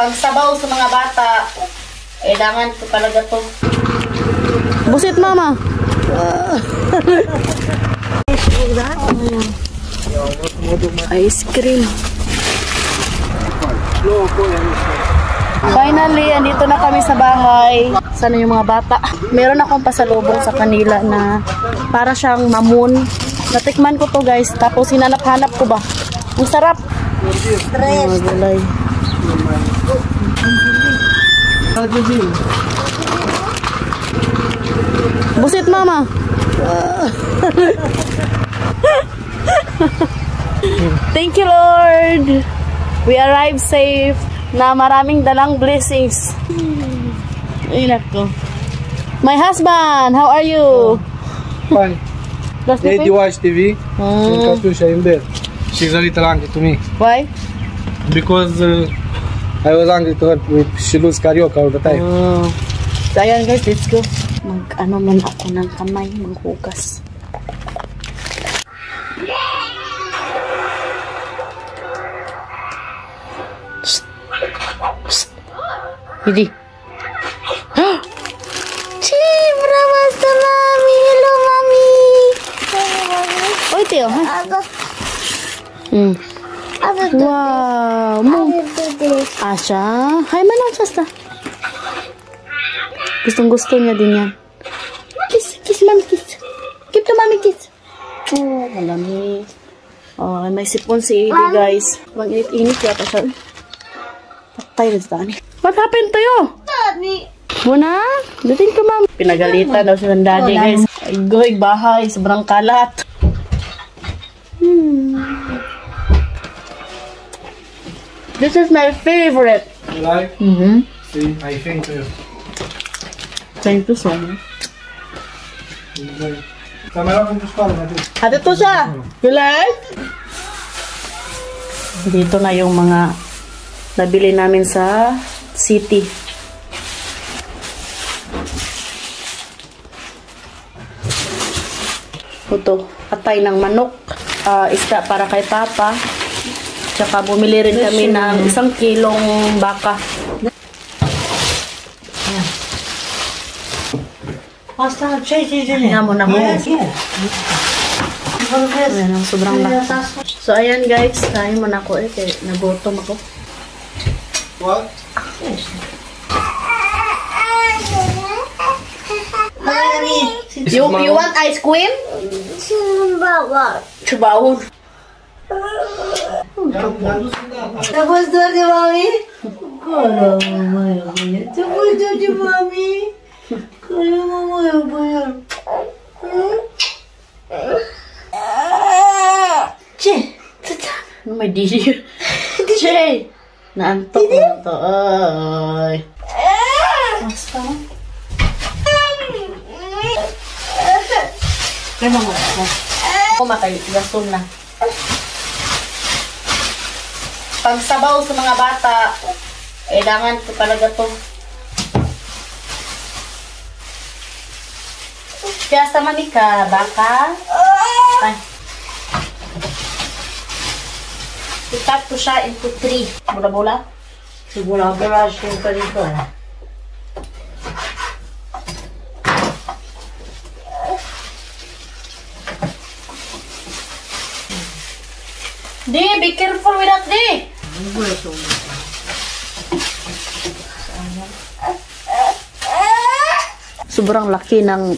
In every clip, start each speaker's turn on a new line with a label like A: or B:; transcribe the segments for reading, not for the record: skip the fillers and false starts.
A: Pangsabaw sa mga bata. Kailangan ko talaga to.
B: Busit, mama. Ice cream. Finally, andito na kami sa bahay. Sana yung mga bata. Meron akong pasalubong sa kanila na para siyang mamoon. Natikman ko to, guys. Tapos hinanap-hanap ko ba. Ang sarap. Stress. Busit, mama. Thank you, Lord. We arrived safe na maraming dalang blessings. Inak ko. My husband, how are you?
C: Fine. Did you watch TV? Katusha in bed. She's a little angry to me.
B: Why?
C: Because I was angry to her with she lose karaoke all the time.
B: So ayan guys, let's go. Mag-ano man ako ng kamay, maghugas. Hindi. Chibra, basta mami. Hello, mami. Oy, Teo, ha? Wow. Asha. Hi, manang Shasta. Gustong-gusto niya din yan. Kiss, kiss, mami, kiss. Give to mami, kiss. Oh, malami. Oh, may sipon si Edie, guys. Mag-init-init yata siya. Patay na dani. What happened to you? Daddy. Muna? Dating ka, ma'am. Pinagalitan daw siya ng daddy, guys. Ay, goy, bahay. Sobrang kalat. This is my favorite.
C: You like? See, I think
B: Thank you so much. Ate to siya. You like? Dito na yung mga nabili namin sa city. Ito, atay ng manok. Isda para kay Papa. Tsaka bumili rin kami ng 1 kilong baka. Ayan mo na mo. Ayan ang sobrang laki. So ayan guys, kain mo na ako kaya nagutom ako.
C: What?
A: You want ice cream? Chubawon.
D: Tapos doon di mami? Kala mo yan. Tapos doon di mami? Kala mo yan.
B: Che! May didi. Che! Naantok na to. Ay. Basta. Kaya mo ako. Kumatay. Gaston na.
A: Pangsabaw sa mga bata. Kailangan ko talaga to. Kaya sa manika, baka. Ay. I-cut ko siya into 3. Bula-bula?
D: Bula-bula siya ka dito.
A: Di, be careful with that, Di.
B: Sobrang laki ng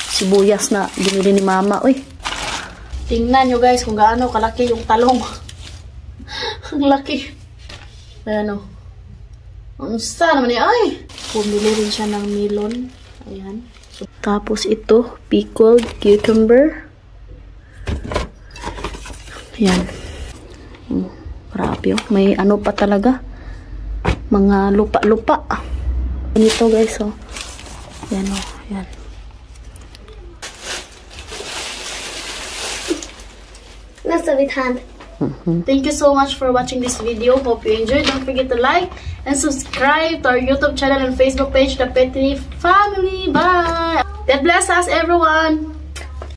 B: sibuyas na binili ni Mama. Uy. Tingnan nyo guys kung gaano kalaki yung talong. Ang laki. Ayan o. Ang sana naman niya. Ay! Pumili rin siya ng melon. Ayan. So, tapos ito, pickled cucumber. Ayan. Grabe oh. May ano pa talaga. Mga lupa-lupa. Ganito guys oh. Ayan oh. Ayan.
D: Nasa with hand.
A: Thank you so much for watching this video. Hope you enjoyed. Don't forget to like and subscribe to our YouTube channel and Facebook page, The Petri Family. Bye! God bless us, everyone!